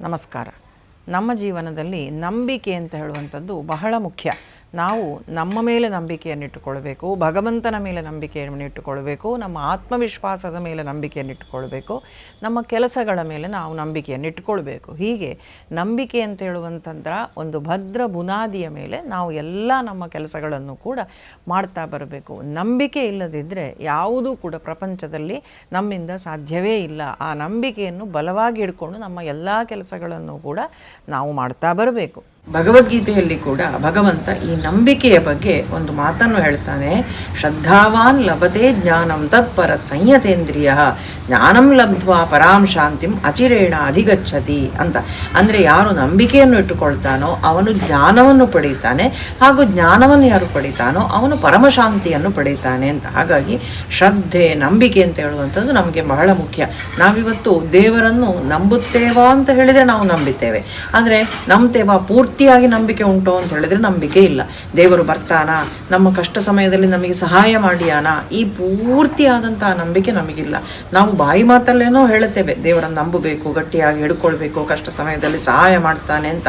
ನಮಸ್ಕಾರ. ನಮ್ಮ ಜೀವನದಲ್ಲಿ ನಂಬಿಕೆ ಅಂತ ಹೇಳುವಂಥದ್ದು ಬಹಳ ಮುಖ್ಯ. ನಾವು ನಮ್ಮ ಮೇಲೆ ನಂಬಿಕೆಯನ್ನಿಟ್ಟುಕೊಳ್ಬೇಕು, ಭಗವಂತನ ಮೇಲೆ ನಂಬಿಕೆಯನ್ನಿಟ್ಟುಕೊಳ್ಬೇಕು, ನಮ್ಮ ಆತ್ಮವಿಶ್ವಾಸದ ಮೇಲೆ ನಂಬಿಕೆಯನ್ನಿಟ್ಟುಕೊಳ್ಬೇಕು, ನಮ್ಮ ಕೆಲಸಗಳ ಮೇಲೆ ನಾವು ನಂಬಿಕೆಯನ್ನಿಟ್ಟುಕೊಳ್ಬೇಕು. ಹೀಗೆ ನಂಬಿಕೆ ಅಂತ ಹೇಳುವಂಥದ್ರ ಒಂದು ಭದ್ರ ಬುನಾದಿಯ ಮೇಲೆ ನಾವು ಎಲ್ಲ ನಮ್ಮ ಕೆಲಸಗಳನ್ನು ಕೂಡ ಮಾಡ್ತಾ ಬರಬೇಕು. ನಂಬಿಕೆ ಇಲ್ಲದಿದ್ದರೆ ಯಾವುದೂ ಕೂಡ ಪ್ರಪಂಚದಲ್ಲಿ ನಮ್ಮಿಂದ ಸಾಧ್ಯವೇ ಇಲ್ಲ. ಆ ನಂಬಿಕೆಯನ್ನು ಬಲವಾಗಿ ಹಿಡ್ಕೊಂಡು ನಮ್ಮ ಎಲ್ಲ ಕೆಲಸಗಳನ್ನು ಕೂಡ ನಾವು ಮಾಡ್ತಾ ಬರಬೇಕು. ಭಗವದ್ಗೀತೆಯಲ್ಲಿ ಕೂಡ ಭಗವಂತ ಈ ನಂಬಿಕೆಯ ಬಗ್ಗೆ ಒಂದು ಮಾತನ್ನು ಹೇಳ್ತಾನೆ. ಶ್ರದ್ಧಾವಾನ್ ಲಭತೆ ಜ್ಞಾನಂ ತತ್ಪರ ಸಂಯತೇಂದ್ರಿಯ ಜ್ಞಾನಂ ಲಬ್ಧ್ವಾ ಪರಾಂ ಶಾಂತಿಂ ಅಚಿರೇಣ ಅಧಿಗಚ್ಚತಿ ಅಂತ. ಅಂದರೆ ಯಾರು ನಂಬಿಕೆಯನ್ನು ಇಟ್ಟುಕೊಳ್ತಾನೋ ಅವನು ಜ್ಞಾನವನ್ನು ಪಡೀತಾನೆ, ಹಾಗೂ ಜ್ಞಾನವನ್ನು ಯಾರು ಪಡೀತಾನೋ ಅವನು ಪರಮಶಾಂತಿಯನ್ನು ಪಡೀತಾನೆ ಅಂತ. ಹಾಗಾಗಿ ಶ್ರದ್ಧೆ, ನಂಬಿಕೆ ಅಂತ ಹೇಳುವಂಥದ್ದು ನಮಗೆ ಬಹಳ ಮುಖ್ಯ. ನಾವಿವತ್ತು ದೇವರನ್ನು ನಂಬುತ್ತೇವಾ ಅಂತ ಹೇಳಿದರೆ ನಾವು ನಂಬಿದ್ದೇವೆ, ಆದರೆ ನಂಬ್ತೇವಾ ಪೂರ್ತಿಯಾಗಿ ನಂಬಿಕೆ ಉಂಟು ಅಂತ ಹೇಳಿದರೆ ನಂಬಿಕೆ ಇಲ್ಲ. ದೇವರು ಬರ್ತಾನಾ, ನಮ್ಮ ಕಷ್ಟ ಸಮಯದಲ್ಲಿ ನಮಗೆ ಸಹಾಯ ಮಾಡಿಯಾನ, ಈ ಪೂರ್ತಿಯಾದಂತಹ ನಂಬಿಕೆ ನಮಗಿಲ್ಲ. ನಾವು ಬಾಯಿ ಮಾತಲ್ಲೇನೋ ಹೇಳುತ್ತೇವೆ ದೇವರನ್ನು ನಂಬಬೇಕು, ಗಟ್ಟಿಯಾಗಿ ಹಿಡ್ಕೊಳ್ಬೇಕು, ಕಷ್ಟ ಸಮಯದಲ್ಲಿ ಸಹಾಯ ಮಾಡ್ತಾನೆ ಅಂತ.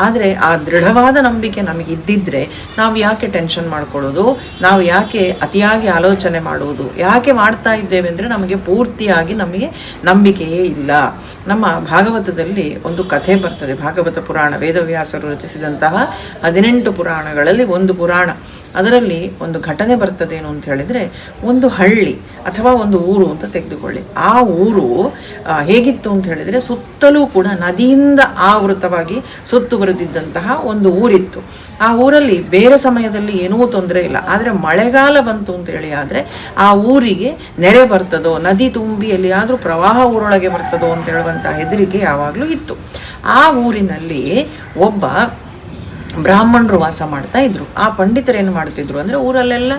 ಆದರೆ ಆ ದೃಢವಾದ ನಂಬಿಕೆ ನಮಗಿದ್ದಿದ್ರೆ ನಾವು ಯಾಕೆ ಟೆನ್ಷನ್ ಮಾಡ್ಕೊಳ್ಳೋದು, ನಾವು ಯಾಕೆ ಅತಿಯಾಗಿ ಆಲೋಚನೆ ಮಾಡುವುದು, ಯಾಕೆ ಮಾಡ್ತಾ ಇದ್ದೇವೆ ಅಂದರೆ ನಮಗೆ ಪೂರ್ತಿಯಾಗಿ ನಮಗೆ ನಂಬಿಕೆಯೇ ಇಲ್ಲ. ನಮ್ಮ ಭಾಗವತದಲ್ಲಿ ಒಂದು ಕಥೆ ಬರ್ತದೆ. ಭಾಗವತ ಪುರಾಣ ವೇದವ್ಯಾಸರು ರಚಿಸಿದಂತಹ 18 ಪುರಾಣಗಳಲ್ಲಿ ಒಂದು ಪುರಾಣ. ಅದರಲ್ಲಿ ಒಂದು ಘಟನೆ ಬರ್ತದೇನು ಅಂತ ಹೇಳಿದರೆ, ಒಂದು ಹಳ್ಳಿ ಅಥವಾ ಒಂದು ಊರು ಅಂತ ತೆಗೆದುಕೊಳ್ಳಿ. ಆ ಊರು ಹೇಗಿತ್ತು ಅಂತ ಹೇಳಿದರೆ ಸುತ್ತಲೂ ಕೂಡ ನದಿಯಿಂದ ಆವೃತವಾಗಿ ಸುತ್ತುವರೆದಿದ್ದಂತಹ ಒಂದು ಊರಿತ್ತು. ಆ ಊರಲ್ಲಿ ಬೇರೆ ಸಮಯದಲ್ಲಿ ಏನೂ ತೊಂದರೆ ಇಲ್ಲ, ಆದರೆ ಮಳೆಗಾಲ ಬಂತು ಅಂತ ಹೇಳಿ ಆದರೆ ಆ ಊರಿಗೆ ನೆರೆ ಬರ್ತದೋ, ನದಿ ತುಂಬಿ ಎಲ್ಲಿಯಾದರೂ ಪ್ರವಾಹ ಊರೊಳಗೆ ಬರ್ತದೋ ಅಂತ ಹೇಳುವಂಥ ಹೆದರಿಕೆ ಯಾವಾಗಲೂ ಇತ್ತು. ಆ ಊರಿನಲ್ಲಿ ಒಬ್ಬ ಬ್ರಾಹ್ಮಣರು ವಾಸ ಮಾಡ್ತಾ ಇದ್ರು. ಆ ಪಂಡಿತರು ಏನು ಮಾಡ್ತಿದ್ರು ಅಂದರೆ ಊರಲ್ಲೆಲ್ಲ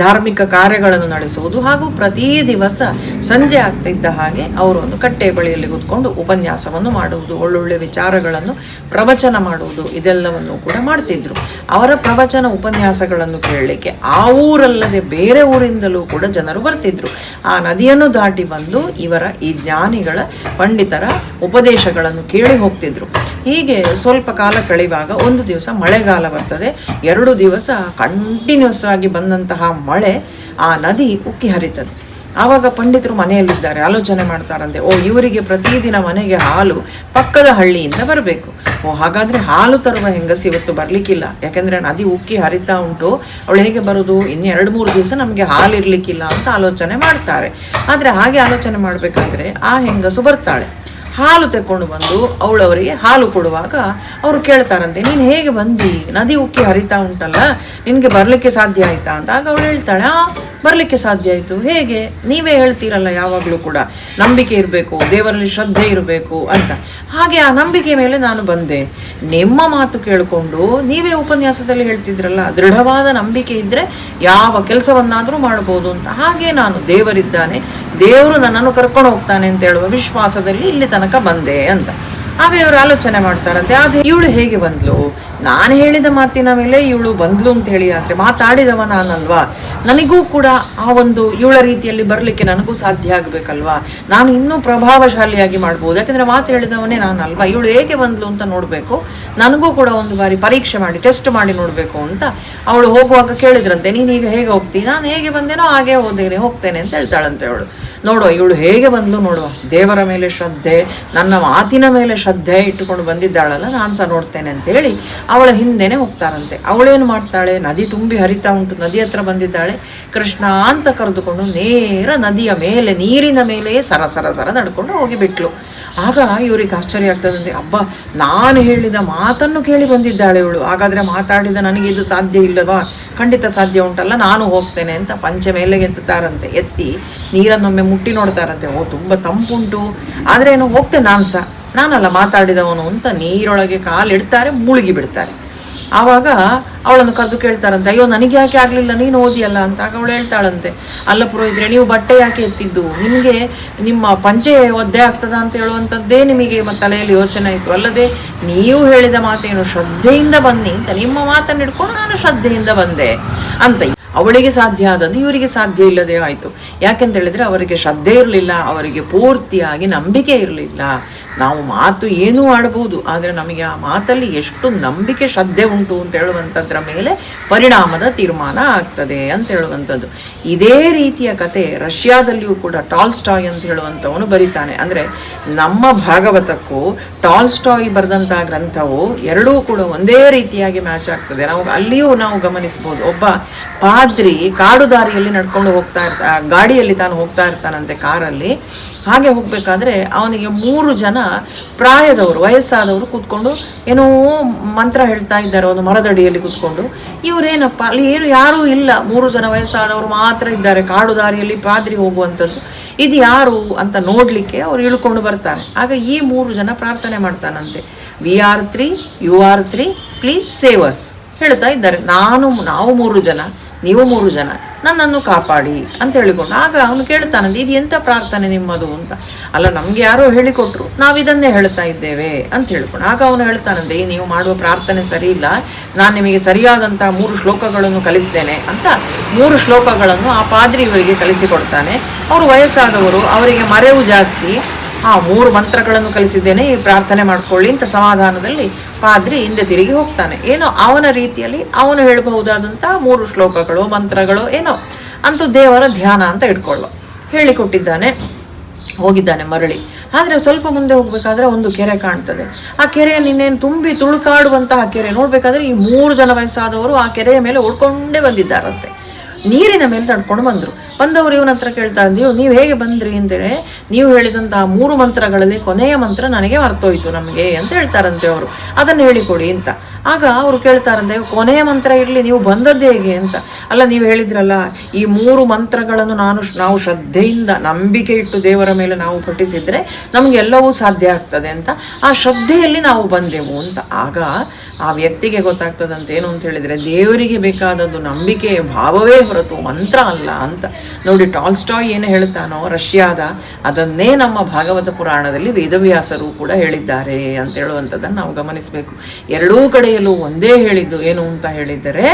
ಧಾರ್ಮಿಕ ಕಾರ್ಯಗಳನ್ನು ನಡೆಸುವುದು, ಹಾಗೂ ಪ್ರತಿ ದಿವಸ ಸಂಜೆ ಆಗ್ತಿದ್ದ ಹಾಗೆ ಅವರು ಒಂದು ಕಟ್ಟೆ ಬಳಿಯಲ್ಲಿ ಕೂತ್ಕೊಂಡು ಉಪನ್ಯಾಸವನ್ನು ಮಾಡುವುದು, ಒಳ್ಳೊಳ್ಳೆ ವಿಚಾರಗಳನ್ನು ಪ್ರವಚನ ಮಾಡುವುದು, ಇದೆಲ್ಲವನ್ನು ಕೂಡ ಮಾಡ್ತಿದ್ರು. ಅವರ ಪ್ರವಚನ ಉಪನ್ಯಾಸಗಳನ್ನು ಕೇಳಲಿಕ್ಕೆ ಆ ಊರಲ್ಲದೆ ಬೇರೆ ಊರಿಂದಲೂ ಕೂಡ ಜನರು ಬರ್ತಿದ್ರು. ಆ ನದಿಯನ್ನು ದಾಟಿ ಬಂದು ಇವರ ಈ ಜ್ಞಾನಿಗಳ ಪಂಡಿತರ ಉಪದೇಶಗಳನ್ನು ಕೇಳಿ ಹೋಗ್ತಿದ್ರು. ಹೀಗೆ ಸ್ವಲ್ಪ ಕಾಲ ಕಳೆಯುವಾಗ ಒಂದು ದಿವಸ ಮಳೆಗಾಲ ಬರ್ತದೆ. 2 ದಿವಸ ಕಂಟಿನ್ಯೂಸ್ ಆಗಿ ಬಂದಂತಹ ಮಳೆ ಆ ನದಿ ಉಕ್ಕಿ ಹರಿತದೆ. ಆವಾಗ ಪಂಡಿತರು ಮನೆಯಲ್ಲಿದ್ದಾರೆ, ಆಲೋಚನೆ ಮಾಡ್ತಾರಂತೆ, ಇವರಿಗೆ ಪ್ರತಿದಿನ ಮನೆಗೆ ಹಾಲು ಪಕ್ಕದ ಹಳ್ಳಿಯಿಂದ ಬರಬೇಕು. ಹಾಗಾದರೆ ಹಾಲು ತರುವ ಹೆಂಗಸಿ ಇವತ್ತು ಬರಲಿಕ್ಕಿಲ್ಲ, ಯಾಕೆಂದರೆ ನದಿ ಉಕ್ಕಿ ಹರಿತಾ ಉಂಟು, ಅವಳು ಹೇಗೆ ಬರೋದು, ಇನ್ನು 2-3 ದಿವಸ ನಮಗೆ ಹಾಲು ಇರಲಿಕ್ಕಿಲ್ಲ ಅಂತ ಆಲೋಚನೆ ಮಾಡ್ತಾರೆ. ಆದರೆ ಹಾಗೆ ಆಲೋಚನೆ ಮಾಡಬೇಕಾದ್ರೆ ಆ ಹೆಂಗಸು ಬರ್ತಾಳೆ. ಹಾಲು ತೆಕ್ಕೊಂಡು ಬಂದು ಅವಳವರಿಗೆ ಹಾಲು ಕೊಡುವಾಗ ಅವರು ಕೇಳ್ತಾರಂತೆ, ನೀನು ಹೇಗೆ ಬಂದಿ, ನದಿ ಉಕ್ಕಿ ಹರಿತಾ ಉಂಟಲ್ಲ, ನಿನಗೆ ಬರಲಿಕ್ಕೆ ಸಾಧ್ಯ ಆಯಿತಾ ಅಂತ. ಆಗ ಅವಳು ಹೇಳ್ತಾಳೆ, ಬರಲಿಕ್ಕೆ ಸಾಧ್ಯ ಆಯಿತು. ಹೇಗೆ, ನೀವೇ ಹೇಳ್ತೀರಲ್ಲ ಯಾವಾಗಲೂ ಕೂಡ ನಂಬಿಕೆ ಇರಬೇಕು, ದೇವರಲ್ಲಿ ಶ್ರದ್ಧೆ ಇರಬೇಕು ಅಂತ. ಹಾಗೆ ಆ ನಂಬಿಕೆ ಮೇಲೆ ನಾನು ಬಂದೆ. ನಿಮ್ಮ ಮಾತು ಕೇಳಿಕೊಂಡು ನೀವೇ ಉಪನ್ಯಾಸದಲ್ಲಿ ಹೇಳ್ತಿದ್ರಲ್ಲ, ದೃಢವಾದ ನಂಬಿಕೆ ಇದ್ದರೆ ಯಾವ ಕೆಲಸವನ್ನಾದರೂ ಮಾಡ್ಬೋದು ಅಂತ. ಹಾಗೆ ನಾನು ದೇವರಿದ್ದಾನೆ, ದೇವರು ನನ್ನನ್ನು ಕರ್ಕೊಂಡು ಹೋಗ್ತಾನೆ ಅಂತ ಹೇಳುವ ವಿಶ್ವಾಸದಲ್ಲಿ ಇಲ್ಲಿ ತನಕ ಬಂದೆ ಅಂತ. ಆಗ ಇವರು ಆಲೋಚನೆ ಮಾಡ್ತಾರಂತೆ, ಆದರೆ ಇವಳು ಹೇಗೆ ಬಂದ್ಲು, ನಾನು ಹೇಳಿದ ಮಾತಿನ ಮೇಲೆ ಇವಳು ಬಂದ್ಲು ಅಂತ ಹೇಳಿ ಆದರೆ ಮಾತಾಡಿದವ ನಾನಲ್ವಾ, ನನಗೂ ಕೂಡ ಆ ಒಂದು ಇವಳ ರೀತಿಯಲ್ಲಿ ಬರಲಿಕ್ಕೆ ನನಗೂ ಸಾಧ್ಯ ಆಗಬೇಕಲ್ವಾ, ನಾನು ಇನ್ನೂ ಪ್ರಭಾವಶಾಲಿಯಾಗಿ ಮಾಡ್ಬೋದು, ಯಾಕೆಂದರೆ ಮಾತು ಹೇಳಿದವನೇ ನಾನಲ್ವಾ, ಇವಳು ಹೇಗೆ ಬಂದ್ಲು ಅಂತ ನೋಡಬೇಕು, ನನಗೂ ಕೂಡ ಒಂದು ಬಾರಿ ಪರೀಕ್ಷೆ ಮಾಡಿ ಟೆಸ್ಟ್ ಮಾಡಿ ನೋಡಬೇಕು ಅಂತ ಅವಳು ಹೋಗುವಾಗ ಕೇಳಿದ್ರಂತೆ, ನೀನು ಈಗ ಹೇಗೆ ಹೋಗ್ತೀನಿ, ನಾನು ಹೇಗೆ ಬಂದೇನೋ ಹಾಗೆ ಹೋಗ್ತೇನೆ ಅಂತ ಹೇಳ್ತಾಳಂತೆ ಅವಳು. ನೋಡುವ ಇವಳು ಹೇಗೆ ಬಂದ್ಲು ನೋಡುವ, ದೇವರ ಮೇಲೆ ಶ್ರದ್ಧೆ, ನನ್ನ ಮಾತಿನ ಮೇಲೆ ಶ್ರದ್ಧೆ ಇಟ್ಟುಕೊಂಡು ಬಂದಿದ್ದಾಳಲ್ಲ, ನಾನು ಸಹ ನೋಡ್ತೇನೆ ಅಂತ ಹೇಳಿ ಅವಳ ಹಿಂದೆನೆ ಹೋಗ್ತಾರಂತೆ. ಅವಳೇನು ಮಾಡ್ತಾಳೆ, ನದಿ ತುಂಬಿ ಹರಿತಾ ಉಂಟು, ನದಿ ಹತ್ರ ಬಂದಿದ್ದಾಳೆ, ಕೃಷ್ಣ ಅಂತ ಕರೆದುಕೊಂಡು ನೇರ ನದಿಯ ಮೇಲೆ, ನೀರಿನ ಮೇಲೆಯೇ ಸರ ನಡ್ಕೊಂಡು ಹೋಗಿಬಿಟ್ಲು. ಆಗ ಇವರಿಗೆ ಆಶ್ಚರ್ಯ ಆಗ್ತದಂತೆ, ಅಬ್ಬಾ ನಾನು ಹೇಳಿದ ಮಾತನ್ನು ಕೇಳಿ ಬಂದಿದ್ದಾಳೆ ಇವಳು, ಹಾಗಾದರೆ ಮಾತಾಡಿದ ನನಗೆ ಇದು ಸಾಧ್ಯ ಇಲ್ಲವಾ, ಖಂಡಿತ ಸಾಧ್ಯ ಉಂಟಲ್ಲ, ನಾನು ಹೋಗ್ತೇನೆ ಅಂತ ಪಂಚೆ ಮೇಲೆಗೆ ಎತ್ತುತ್ತಾರಂತೆ. ಎತ್ತಿ ನೀರನ್ನೊಮ್ಮೆ ಮುಟ್ಟಿ ನೋಡ್ತಾರಂತೆ, ತುಂಬ ತಂಪುಂಟು, ಆದರೆ ಏನು ಹೋಗ್ತೇನೆ ನಾನಲ್ಲ ಮಾತಾಡಿದವನು ಅಂತ ನೀರೊಳಗೆ ಕಾಲಿಡ್ತಾರೆ, ಮುಳುಗಿ ಬಿಡ್ತಾರೆ. ಆವಾಗ ಅವಳನ್ನು ಕರೆದು ಕೇಳ್ತಾರಂತೆ, ಅಯ್ಯೋ ನನಗೆ ಯಾಕೆ ಆಗಲಿಲ್ಲ, ನೀನು ಓದಿಯಲ್ಲ ಅಂತ. ಆಗ ಅವಳು ಹೇಳ್ತಾಳಂತೆ, ಅಲ್ಲ ಪುರೋಹಿತರೆ, ನೀವು ಬಟ್ಟೆ ಯಾಕೆ ಎತ್ತಿದ್ದು, ನಿಮಗೆ ನಿಮ್ಮ ಪಂಚೆ ಒದ್ದೆ ಆಗ್ತದ ಅಂತ ಹೇಳುವಂಥದ್ದೇ ನಿಮಗೆ ತಲೆಯಲ್ಲಿ ಯೋಚನೆ ಆಯಿತು, ಅಲ್ಲದೆ ನೀವು ಹೇಳಿದ ಮಾತೇನು ಶ್ರದ್ಧೆಯಿಂದ ಬನ್ನಿ ಅಂತ, ನಿಮ್ಮ ಮಾತನ್ನು ಹಿಡ್ಕೊಂಡು ನಾನು ಶ್ರದ್ಧೆಯಿಂದ ಬಂದೆ ಅಂತ. ಅವಳಿಗೆ ಸಾಧ್ಯ ಆದದ್ದು ಇವರಿಗೆ ಸಾಧ್ಯ ಇಲ್ಲದೆ ಆಯಿತು. ಯಾಕೆಂತ ಹೇಳಿದರೆ ಅವರಿಗೆ ಶ್ರದ್ಧೆ ಇರಲಿಲ್ಲ, ಅವರಿಗೆ ಪೂರ್ತಿಯಾಗಿ ನಂಬಿಕೆ ಇರಲಿಲ್ಲ. ನಾವು ಮಾತು ಏನೂ ಆಡ್ಬೋದು, ಆದರೆ ನಮಗೆ ಆ ಮಾತಲ್ಲಿ ಎಷ್ಟು ನಂಬಿಕೆ ಶ್ರದ್ಧೆ ಉಂಟು ಅಂತ ಹೇಳುವಂಥದ್ರ ಮೇಲೆ ಪರಿಣಾಮದ ತೀರ್ಮಾನ ಆಗ್ತದೆ ಅಂತ ಹೇಳುವಂಥದ್ದು. ಇದೇ ರೀತಿಯ ಕತೆ ರಷ್ಯಾದಲ್ಲಿಯೂ ಕೂಡ ಟಾಲ್ಸ್ಟಾಯ್ ಅಂತ ಹೇಳುವಂಥವನು ಬರೀತಾನೆ. ಅಂದರೆ ನಮ್ಮ ಭಾಗವತಕ್ಕೂ ಟಾಲ್ಸ್ಟಾಯ್ ಬರೆದಂಥ ಗ್ರಂಥವು ಎರಡೂ ಕೂಡ ಒಂದೇ ರೀತಿಯಾಗಿ ಮ್ಯಾಚ್ ಆಗ್ತದೆ. ಅಲ್ಲಿಯೂ ನಾವು ಗಮನಿಸ್ಬೋದು, ಒಬ್ಬ ಪಾದ್ರಿ ಕಾಡು ದಾರಿಯಲ್ಲಿ ನಡ್ಕೊಂಡು ಹೋಗ್ತಾ ಗಾಡಿಯಲ್ಲಿ ತಾನು ಹೋಗ್ತಾ ಇರ್ತಾನಂತೆ ಕಾರಲ್ಲಿ. ಹಾಗೆ ಹೋಗ್ಬೇಕಾದ್ರೆ ಅವನಿಗೆ 3 ಜನ ಪ್ರಾಯದವರು, ವಯಸ್ಸಾದವರು ಕೂತ್ಕೊಂಡು ಏನೋ ಮಂತ್ರ ಹೇಳ್ತಾ ಇದ್ದಾರೆ ಒಂದು ಮರದಡಿಯಲ್ಲಿ ಕೂತ್ಕೊಂಡು. ಇವರೇನಪ್ಪ ಅಲ್ಲಿ ಏನು ಯಾರೂ ಇಲ್ಲ, 3 ಜನ ವಯಸ್ಸಾದವರು ಮಾತ್ರ ಇದ್ದಾರೆ ಕಾಡು ದಾರಿಯಲ್ಲಿ ಪಾದ್ರಿ ಹೋಗುವಂಥದ್ದು. ಇದು ಯಾರು ಅಂತ ನೋಡಲಿಕ್ಕೆ ಅವ್ರು ಇಳ್ಕೊಂಡು ಬರ್ತಾರೆ. ಆಗ ಈ 3 ಜನ ಪ್ರಾರ್ಥನೆ ಮಾಡ್ತಾನಂತೆ, we are 3, you are 3, please save us ಹೇಳ್ತಾ ಇದ್ದಾರೆ. ನಾವು 3 ಜನ, ನೀವು 3 ಜನ, ನನ್ನನ್ನು ಕಾಪಾಡಿ ಅಂತ ಹೇಳಿಕೊಂಡು. ಆಗ ಅವನು ಕೇಳ್ತಾನಂತೆ, ಇದು ಎಂಥ ಪ್ರಾರ್ಥನೆ ನಿಮ್ಮದು ಅಂತ. ಅಲ್ಲ, ನಮಗೆ ಯಾರೋ ಹೇಳಿಕೊಟ್ರು, ನಾವಿದನ್ನೇ ಹೇಳ್ತಾ ಇದ್ದೇವೆ ಅಂತ ಹೇಳ್ಕೊಂಡು. ಆಗ ಅವನು ಹೇಳ್ತಾನಂತೆ, ನೀವು ಮಾಡುವ ಪ್ರಾರ್ಥನೆ ಸರಿ ಇಲ್ಲ, ನಾನು ನಿಮಗೆ ಸರಿಯಾದಂಥ 3 ಶ್ಲೋಕಗಳನ್ನು ಕಲಿಸ್ತೇನೆ ಅಂತ 3 ಶ್ಲೋಕಗಳನ್ನು ಆ ಪಾದ್ರಿ ಇವರಿಗೆ ಕಲಿಸಿಕೊಡ್ತಾನೆ. ಅವರು ವಯಸ್ಸಾದವರು, ಅವರಿಗೆ ಮರೆವು ಜಾಸ್ತಿ. 3 ಮಂತ್ರಗಳನ್ನು ಕಲಿಸಿದ್ದೇನೆ, ಈ ಪ್ರಾರ್ಥನೆ ಮಾಡ್ಕೊಳ್ಳಿ ಅಂತ ಸಮಾಧಾನದಲ್ಲಿ ಪಾದ್ರಿ ಹಿಂದೆ ತಿರುಗಿ ಹೋಗ್ತಾನೆ. ಏನೋ ಅವನ ರೀತಿಯಲ್ಲಿ ಅವನು ಹೇಳಬಹುದಾದಂಥ 3 ಶ್ಲೋಕಗಳು, ಮಂತ್ರಗಳು ಏನೋ ಅಂತೂ ದೇವರ ಧ್ಯಾನ ಅಂತ ಹೇಳಿಕೊಟ್ಟಿದ್ದಾನೆ. ಹೋಗಿದ್ದಾನೆ ಮರಳಿ. ಆದರೆ ಸ್ವಲ್ಪ ಮುಂದೆ ಹೋಗ್ಬೇಕಾದ್ರೆ ಒಂದು ಕೆರೆ ಕಾಣ್ತದೆ. ಆ ಕೆರೆಯಲ್ಲಿ ಇನ್ನೇನು ತುಂಬಿ ತುಳುಕಾಡುವಂತಹ ಕೆರೆ. ನೋಡ್ಬೇಕಾದ್ರೆ ಈ 3 ಜನ ವಯಸ್ಸಾದವರು ಆ ಕೆರೆಯ ಮೇಲೆ ಉಳ್ಕೊಂಡೇ ಬಂದಿದ್ದಾರಂತೆ. ನೀರಿನ ಮೇಲೆ ನಡ್ಕೊಂಡು ಬಂದವರು ಇವನ ಹತ್ರ ಕೇಳ್ತಾ ಇದ್ದೀವಿ, ನೀವು ಹೇಗೆ ಬಂದ್ರಿ ಅಂದರೆ, ನೀವು ಹೇಳಿದಂತಹ 3 ಮಂತ್ರಗಳಲ್ಲಿ ಕೊನೆಯ ಮಂತ್ರ ನನಗೆ ಮರ್ತೋಯ್ತು ನಮಗೆ ಅಂತ ಹೇಳ್ತಾರಂತೆ ಅವರು, ಅದನ್ನು ಹೇಳಿಕೊಡಿ ಅಂತ. ಆಗ ಅವರು ಕೇಳ್ತಾರಂತೆ, ಕೊನೆಯ ಮಂತ್ರ ಇರಲಿ, ನೀವು ಬಂದದ್ದು ಹೇಗೆ ಅಂತ. ಅಲ್ಲ, ನೀವು ಹೇಳಿದ್ರಲ್ಲ ಈ 3 ಮಂತ್ರಗಳನ್ನು ನಾವು ಶ್ರದ್ಧೆಯಿಂದ ನಂಬಿಕೆ ಇಟ್ಟು ದೇವರ ಮೇಲೆ ನಾವು ಪಠಿಸಿದರೆ ನಮಗೆಲ್ಲವೂ ಸಾಧ್ಯ ಆಗ್ತದೆ ಅಂತ, ಆ ಶ್ರದ್ಧೆಯಲ್ಲಿ ನಾವು ಬಂದೆವು ಅಂತ. ಆಗ ಆ ವ್ಯಕ್ತಿಗೆ ಗೊತ್ತಾಗ್ತದಂತೆ ಏನು ಅಂತ ಹೇಳಿದರೆ, ದೇವರಿಗೆ ಬೇಕಾದದ್ದು ನಂಬಿಕೆಯ ಭಾವವೇ ಹೊರತು ಮಂತ್ರ ಅಲ್ಲ ಅಂತ. ನೋಡಿ, ಟಾಲ್ಸ್ಟಾಯ್ ಏನು ಹೇಳ್ತಾನೋ ರಷ್ಯಾದ, ಅದನ್ನೇ ನಮ್ಮ ಭಾಗವತ ಪುರಾಣದಲ್ಲಿ ವೇದವ್ಯಾಸರು ಕೂಡ ಹೇಳಿದ್ದಾರೆ ಅಂತ ಹೇಳುವಂಥದ್ದನ್ನು ನಾವು ಗಮನಿಸಬೇಕು. ಎರಡೂ ಕಡೆಯಲ್ಲೂ ಒಂದೇ ಹೇಳಿದ್ದು ಏನು ಅಂತ ಹೇಳಿದರೆ,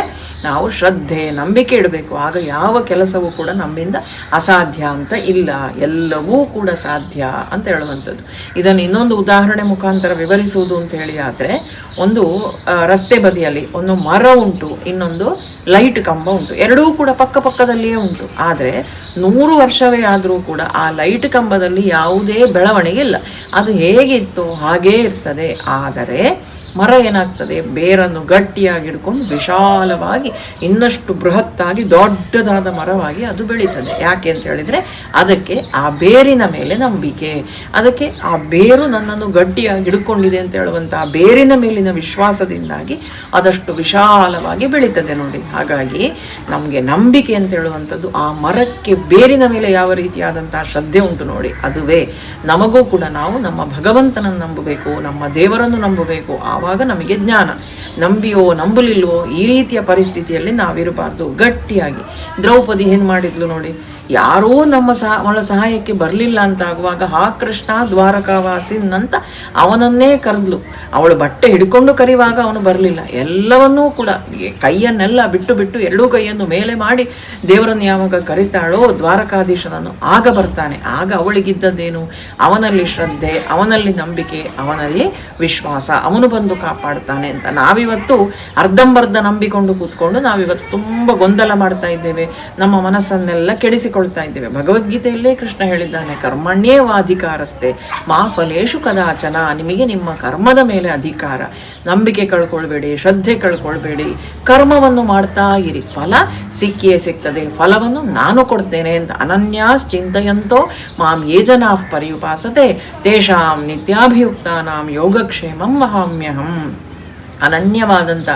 ನಾವು ಶ್ರದ್ಧೆ ನಂಬಿಕೆ ಇಡಬೇಕು. ಆಗ ಯಾವ ಕೆಲಸವೂ ಕೂಡ ನಮ್ಮಿಂದ ಅಸಾಧ್ಯ ಅಂತ ಇಲ್ಲ, ಎಲ್ಲವೂ ಕೂಡ ಸಾಧ್ಯ ಅಂತ ಹೇಳುವಂಥದ್ದು. ಇದನ್ನು ಇನ್ನೊಂದು ಉದಾಹರಣೆ ಮುಖಾಂತರ ವಿವರಿಸುವುದು ಅಂತ ಹೇಳಿ ಆದರೆ, ಒಂದು ರಸ್ತೆ ಬದಿಯಲ್ಲಿ ಒಂದು ಮರ ಉಂಟು, ಇನ್ನೊಂದು ಲೈಟ್ ಕಂಬ ಉಂಟು. ಎರಡೂ ಕೂಡ ಪಕ್ಕದಲ್ಲಿಯೇ ಉಂಟು. ಆದರೆ 100 ವರ್ಷವೇ ಆದರೂ ಕೂಡ ಆ ಲೈಟ್ ಕಂಬದಲ್ಲಿ ಯಾವುದೇ ಬೆಳವಣಿಗೆ ಇಲ್ಲ. ಅದು ಹೇಗಿತ್ತು ಹಾಗೇ ಇರ್ತದೆ. ಆದರೆ ಮರ ಏನಾಗ್ತದೆ, ಬೇರನ್ನು ಗಟ್ಟಿಯಾಗಿ ಹಿಡ್ಕೊಂಡು ವಿಶಾಲವಾಗಿ ಇನ್ನಷ್ಟು ಬೃಹತ್ತಾಗಿ ದೊಡ್ಡದಾದ ಮರವಾಗಿ ಅದು ಬೆಳೀತದೆ. ಯಾಕೆ ಅಂತ ಹೇಳಿದರೆ, ಅದಕ್ಕೆ ಆ ಬೇರಿನ ಮೇಲೆ ನಂಬಿಕೆ, ಅದಕ್ಕೆ ಆ ಬೇರು ನನ್ನನ್ನು ಗಟ್ಟಿಯಾಗಿ ಹಿಡ್ಕೊಂಡಿದೆ ಅಂತ ಹೇಳುವಂಥ ಆ ಬೇರಿನ ಮೇಲಿನ ವಿಶ್ವಾಸದಿಂದಾಗಿ ಅದಷ್ಟು ವಿಶಾಲವಾಗಿ ಬೆಳೀತದೆ ನೋಡಿ. ಹಾಗಾಗಿ ನಮಗೆ ನಂಬಿಕೆ ಅಂತ ಹೇಳುವಂಥದ್ದು ಆ ಮರಕ್ಕೆ ಬೇರಿನ ಮೇಲೆ ಯಾವ ರೀತಿಯಾದಂತಹ ಶ್ರದ್ಧೆ ಉಂಟು ನೋಡಿ, ಅದುವೇ ನಮಗೂ ಕೂಡ ನಾವು ನಮ್ಮ ಭಗವಂತನನ್ನು ನಂಬಬೇಕು, ನಮ್ಮ ದೇವರನ್ನು ನಂಬಬೇಕು. ಆವಾಗ ನಮಗೆ ಜ್ಞಾನ. ನಂಬಿಯೋ ನಂಬಲಿಲ್ವೋ ಈ ರೀತಿಯ ಪರಿಸ್ಥಿತಿಯಲ್ಲಿ ನಾವಿರಬಾರ್ದು. ಗಟ್ಟಿಯಾಗಿ ದ್ರೌಪದಿ ಏನು ಮಾಡಿದ್ಲು ನೋಡಿ, ಯಾರೂ ಅವಳ ಸಹಾಯಕ್ಕೆ ಬರಲಿಲ್ಲ ಅಂತ ಆಗುವಾಗ, ಹಾ ಕೃಷ್ಣ ದ್ವಾರಕಾವಾಸಿನ್ ಅಂತ ಅವನನ್ನೇ ಕರೆದ್ಲು. ಅವಳು ಬಟ್ಟೆ ಹಿಡ್ಕೊಂಡು ಕರೆಯುವಾಗ ಅವನು ಬರಲಿಲ್ಲ. ಎಲ್ಲವನ್ನೂ ಕೂಡ ಕೈಯನ್ನೆಲ್ಲ ಬಿಟ್ಟು ಎರಡೂ ಕೈಯನ್ನು ಮೇಲೆ ಮಾಡಿ ದೇವರನ್ನು ಯಾವಾಗ ಕರಿತಾಳೋ ದ್ವಾರಕಾಧೀಶನನ್ನು, ಆಗ ಬರ್ತಾನೆ. ಆಗ ಅವಳಿಗಿದ್ದದ್ದೇನು, ಅವನಲ್ಲಿ ಶ್ರದ್ಧೆ, ಅವನಲ್ಲಿ ನಂಬಿಕೆ, ಅವನಲ್ಲಿ ವಿಶ್ವಾಸ, ಅವನು ಬಂದು ಕಾಪಾಡ್ತಾನೆ ಅಂತ. ನಾವಿವತ್ತು ಅರ್ಧಂಬರ್ಧ ನಂಬಿಕೊಂಡು ಕೂತ್ಕೊಂಡು ನಾವಿವತ್ತು ತುಂಬ ಗೊಂದಲ ಮಾಡ್ತಾ ಇದ್ದೇವೆ, ನಮ್ಮ ಮನಸ್ಸನ್ನೆಲ್ಲ ಕೆಡಿಸಿಕೊಳ್ತಾ ಇದ್ದೇವೆ. ಭಗವದ್ಗೀತೆಯಲ್ಲೇ ಕೃಷ್ಣ ಹೇಳಿದ್ದಾನೆ, ಕರ್ಮಣ್ಯೇವಾಧಿಕಾರಸ್ತೆ ಮಾ ಫಲೇಶು ಕದಾಚನ. ನಿಮಗೆ ನಿಮ್ಮ ಕರ್ಮದ ಮೇಲೆ ಅಧಿಕಾರ. ನಂಬಿಕೆ ಕಳ್ಕೊಳ್ಬೇಡಿ, ಶ್ರದ್ಧೆ ಕಳ್ಕೊಳ್ಬೇಡಿ, ಕರ್ಮವನ್ನು ಮಾಡ್ತಾ ಇರಿ, ಫಲ ಸಿಕ್ಕಿಯೇ ಸಿಗ್ತದೆ, ಫಲವನ್ನು ನಾನು ಕೊಡ್ತೇನೆ ಅಂತ. ಅನನ್ಯಾಸ್ ಚಿಂತಯಂತೋ ಮಾಂ ಯೇ ಜನಾಃ ಪರ್ಯುಪಾಸತೆ ತೇಷಾಂ ನಿತ್ಯಾಭಿಯುಕ್ತಾನಾಂ ಯೋಗಕ್ಷೇಮಂ ವಹಾಮ್ಯಹಂ. ಅನನ್ಯವಾದಂಥ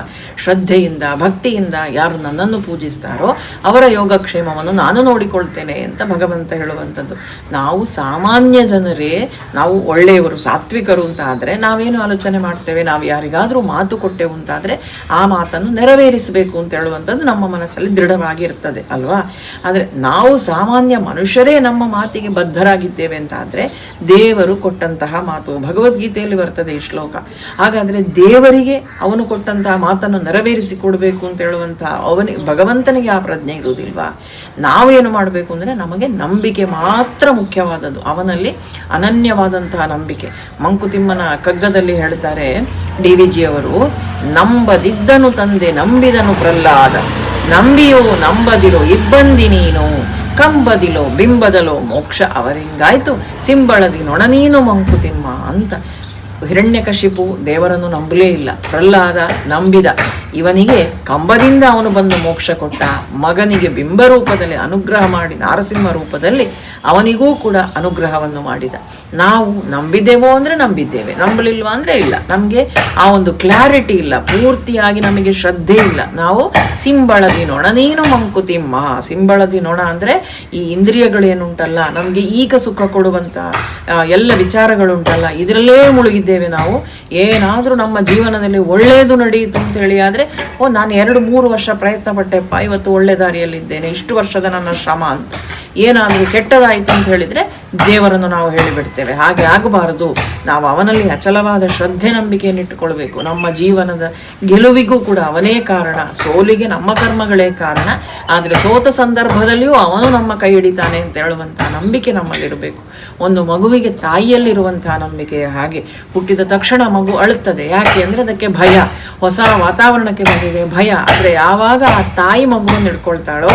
ಶ್ರದ್ಧೆಯಿಂದ ಭಕ್ತಿಯಿಂದ ಯಾರು ನನ್ನನ್ನು ಪೂಜಿಸ್ತಾರೋ ಅವರ ಯೋಗಕ್ಷೇಮವನ್ನು ನಾನು ನೋಡಿಕೊಳ್ತೇನೆ ಅಂತ ಭಗವಂತ ಹೇಳುವಂಥದ್ದು. ನಾವು ಸಾಮಾನ್ಯ ಜನರೇ, ನಾವು ಒಳ್ಳೆಯವರು ಸಾತ್ವಿಕರು ಅಂತ ಆದರೆ ನಾವೇನು ಆಲೋಚನೆ ಮಾಡ್ತೇವೆ, ನಾವು ಯಾರಿಗಾದರೂ ಮಾತು ಕೊಟ್ಟೆವು ಅಂತಾದರೆ ಆ ಮಾತನ್ನು ನೆರವೇರಿಸಬೇಕು ಅಂತ ಹೇಳುವಂಥದ್ದು ನಮ್ಮ ಮನಸ್ಸಲ್ಲಿ ದೃಢವಾಗಿರ್ತದೆ ಅಲ್ವಾ. ಆದರೆ ನಾವು ಸಾಮಾನ್ಯ ಮನುಷ್ಯರೇ ನಮ್ಮ ಮಾತಿಗೆ ಬದ್ಧರಾಗಿದ್ದೇವೆ ಅಂತ ಆದರೆ ದೇವರು ಕೊಟ್ಟಂತಹ ಮಾತು, ಭಗವದ್ಗೀತೆಯಲ್ಲಿ ಬರ್ತದೆ ಈ ಶ್ಲೋಕ. ಹಾಗಾದರೆ ದೇವರಿಗೆ ಅವನು ಕೊಟ್ಟಂತಹ ಮಾತನ್ನು ನೆರವೇರಿಸಿಕೊಡ್ಬೇಕು ಅಂತ ಹೇಳುವಂಥ ಭಗವಂತನಿಗೆ ಆ ಪ್ರಜ್ಞೆ ಇರುವುದಿಲ್ವಾ? ನಾವೇನು ಮಾಡಬೇಕು ಅಂದರೆ ನಮಗೆ ನಂಬಿಕೆ ಮಾತ್ರ ಮುಖ್ಯವಾದದ್ದು, ಅವನಲ್ಲಿ ಅನನ್ಯವಾದಂತಹ ನಂಬಿಕೆ. ಮಂಕುತಿಮ್ಮನ ಕಗ್ಗದಲ್ಲಿ ಹೇಳ್ತಾರೆ DVG ಅವರು, ನಂಬದಿದ್ದನು ತಂದೆ ನಂಬಿದನು ಪ್ರಹ್ಲಾದ, ನಂಬಿಯೋ ನಂಬದಿರೋ ಇಬ್ಬಂದಿ ನೀನು, ಕಂಬದಿಲೋ ಬಿಂಬದಲೋ ಮೋಕ್ಷ ಅವರಿಂಗಾಯ್ತು, ಸಿಂಬಳದಿ ನೊಣ ನೀನು ಮಂಕುತಿಮ್ಮ ಅಂತ. ಹಿರಣ್ಯಕಶಿಪು ದೇವರನ್ನು ನಂಬಲೇ ಇಲ್ಲ, ಪ್ರಹ್ಲಾದ ನಂಬಿದ. ಇವನಿಗೆ ಕಂಬದಿಂದ ಅವನು ಬಂದು ಮೋಕ್ಷ ಕೊಟ್ಟ, ಮಗನಿಗೆ ಬಿಂಬ ರೂಪದಲ್ಲಿ ಅನುಗ್ರಹ ಮಾಡಿ ನಾರಸಿಂಹ ರೂಪದಲ್ಲಿ ಅವನಿಗೂ ಕೂಡ ಅನುಗ್ರಹವನ್ನು ಮಾಡಿದ. ನಾವು ನಂಬಿದ್ದೇವೋ ಅಂದರೆ ನಂಬಿದ್ದೇವೆ, ನಂಬಲಿಲ್ವಾ ಅಂದರೆ ಇಲ್ಲ. ನಮಗೆ ಆ ಒಂದು ಕ್ಲಾರಿಟಿ ಇಲ್ಲ, ಪೂರ್ತಿಯಾಗಿ ನಮಗೆ ಶ್ರದ್ಧೆ ಇಲ್ಲ. ನಾವು ಸಿಂಬಳದಿ ನೊಣ ನೀನು ಮಂಕುತಿಮ್ಮ. ಸಿಂಬಳದಿ ನೊಣ ಅಂದರೆ ಈ ಇಂದ್ರಿಯಗಳೇನುಂಟಲ್ಲ, ನಮಗೆ ಈಗ ಸುಖ ಕೊಡುವಂಥ ಎಲ್ಲ ವಿಚಾರಗಳುಂಟಲ್ಲ, ಇದರಲ್ಲೇ ಮುಳುಗಿದ್ದೇವೆ ನಾವು. ಏನಾದರೂ ನಮ್ಮ ಜೀವನದಲ್ಲಿ ಒಳ್ಳೆಯದು ನಡೆಯಿತು ಅಂತೇಳಿ ಆದರೆ ನಾನು 2-3 ವರ್ಷ ಪ್ರಯತ್ನ ಪಟ್ಟೆಪ್ಪ, ಇವತ್ತು ಒಳ್ಳೆ ದಾರಿಯಲ್ಲಿದ್ದೇನೆ, ಇಷ್ಟು ವರ್ಷದ ನನ್ನ ಶ್ರಮ ಅಂತ. ಏನಾದರೂ ಕೆಟ್ಟದಾಯಿತು ಅಂತ ಹೇಳಿದರೆ ದೇವರನ್ನು ನಾವು ಹೇಳಿಬಿಡ್ತೇವೆ. ಹಾಗೆ ಆಗಬಾರದು. ನಾವು ಅವನಲ್ಲಿ ಅಚಲವಾದ ಶ್ರದ್ಧೆ ನಂಬಿಕೆಯನ್ನು ಇಟ್ಟುಕೊಳ್ಬೇಕು. ನಮ್ಮ ಜೀವನದ ಗೆಲುವಿಗೂ ಕೂಡ ಅವನೇ ಕಾರಣ, ಸೋಲಿಗೆ ನಮ್ಮ ಕರ್ಮಗಳೇ ಕಾರಣ. ಆದರೆ ಸೋತ ಸಂದರ್ಭದಲ್ಲಿಯೂ ಅವನು ನಮ್ಮ ಕೈ ಹಿಡಿತಾನೆ ಅಂತ ಹೇಳುವಂಥ ನಂಬಿಕೆ ನಮ್ಮಲ್ಲಿರಬೇಕು. ಒಂದು ಮಗುವಿಗೆ ತಾಯಿಯಲ್ಲಿರುವಂತಹ ನಂಬಿಕೆ ಹಾಗೆ. ಹುಟ್ಟಿದ ತಕ್ಷಣ ಮಗು ಅಳುತ್ತದೆ, ಯಾಕೆ ಅಂದರೆ ಅದಕ್ಕೆ ಭಯ, ಹೊಸ ವಾತಾವರಣಕ್ಕೆ ಬಂದಿದೆ ಭಯ. ಆದರೆ ಯಾವಾಗ ಆ ತಾಯಿ ಮಗುವನ್ನು ಹಿಡ್ಕೊಳ್ತಾಳೋ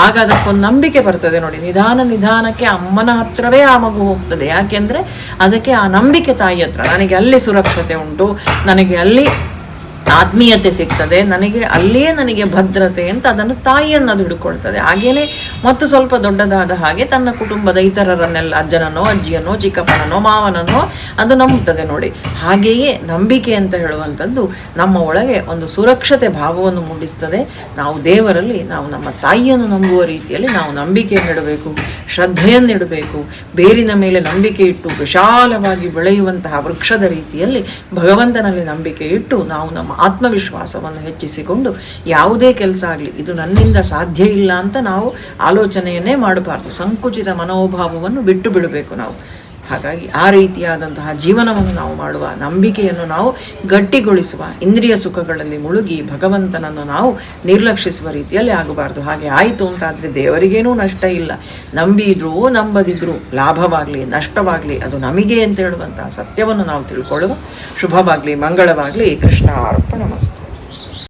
ಆಗ ಅದಕ್ಕೊಂದು ನಂಬಿಕೆ ಬರ್ತದೆ ನೋಡಿ. ನಿಧಾನಕ್ಕೆ ಅಮ್ಮನ ಹತ್ರವೇ ಆ ಮಗು ಹೋಗ್ತದೆ. ಯಾಕೆಂದರೆ ಅದಕ್ಕೆ ಆ ನಂಬಿಕೆ ತಾಯಿ ಹತ್ರ, ನನಗೆ ಅಲ್ಲಿ ಸುರಕ್ಷತೆ ಉಂಟು, ನನಗೆ ಅಲ್ಲಿ ಆತ್ಮೀಯತೆ ಸಿಗ್ತದೆ, ನನಗೆ ಭದ್ರತೆ ಅಂತ ಅದನ್ನು ತಾಯಿಯನ್ನು ಅದು ಹಿಡ್ಕೊಳ್ತದೆ. ಹಾಗೇನೆ ಮತ್ತು ಸ್ವಲ್ಪ ದೊಡ್ಡದಾದ ಹಾಗೆ ತನ್ನ ಕುಟುಂಬದ ಇತರರನ್ನೆಲ್ಲ, ಅಜ್ಜನನ್ನೋ ಅಜ್ಜಿಯನ್ನೋ ಚಿಕ್ಕಪ್ಪನನ್ನೋ ಮಾವನನ್ನೋ ಅದು ನಂಬುತ್ತದೆ ನೋಡಿ. ಹಾಗೆಯೇ ನಂಬಿಕೆ ಅಂತ ಹೇಳುವಂಥದ್ದು ನಮ್ಮ ಒಳಗೆ ಒಂದು ಸುರಕ್ಷತೆ ಭಾವವನ್ನು ಮೂಡಿಸ್ತದೆ. ನಾವು ದೇವರಲ್ಲಿ ನಾವು ನಮ್ಮ ತಾಯಿಯನ್ನು ನಂಬುವ ರೀತಿಯಲ್ಲಿ ನಾವು ನಂಬಿಕೆಯನ್ನಿಡಬೇಕು, ಶ್ರದ್ಧೆಯನ್ನಿಡಬೇಕು. ಬೇರಿನ ಮೇಲೆ ನಂಬಿಕೆ ಇಟ್ಟು ವಿಶಾಲವಾಗಿ ಬೆಳೆಯುವಂತಹ ವೃಕ್ಷದ ರೀತಿಯಲ್ಲಿ ಭಗವಂತನಲ್ಲಿ ನಂಬಿಕೆ ಇಟ್ಟು ನಾವು ನಮ್ಮ ಆತ್ಮವಿಶ್ವಾಸವನ್ನು ಹೆಚ್ಚಿಸಿಕೊಂಡು ಯಾವುದೇ ಕೆಲಸ ಆಗಲಿ ಇದು ನನ್ನಿಂದ ಸಾಧ್ಯ ಇಲ್ಲ ಅಂತ ನಾವು ಆಲೋಚನೆಯನ್ನೇ ಮಾಡಬಾರ್ದು. ಸಂಕುಚಿತ ಮನೋಭಾವವನ್ನು ಬಿಟ್ಟು ಬಿಡಬೇಕು ನಾವು. ಹಾಗಾಗಿ ಆ ರೀತಿಯಾದಂತಹ ಜೀವನವನ್ನು ನಾವು ಮಾಡುವ, ನಂಬಿಕೆಯನ್ನು ನಾವು ಗಟ್ಟಿಗೊಳಿಸುವ, ಇಂದ್ರಿಯ ಸುಖಗಳಲ್ಲಿ ಮುಳುಗಿ ಭಗವಂತನನ್ನು ನಾವು ನಿರ್ಲಕ್ಷಿಸುವ ರೀತಿಯಲ್ಲಿ ಆಗಬಾರ್ದು. ಹಾಗೆ ಆಯಿತು ಅಂತಾದರೆ ದೇವರಿಗೇನೂ ನಷ್ಟ ಇಲ್ಲ. ನಂಬಿದ್ರೂ ನಂಬದಿದ್ರೂ ಲಾಭವಾಗಲಿ ನಷ್ಟವಾಗಲಿ ಅದು ನಮಗೆ ಅಂತ ಹೇಳುವಂತಹ ಸತ್ಯವನ್ನು ನಾವು ತಿಳ್ಕೊಳ್ಳುವ. ಶುಭವಾಗಲಿ, ಮಂಗಳವಾಗಲಿ. ಕೃಷ್ಣ ಅರ್ಪಣಮಸ್ತು.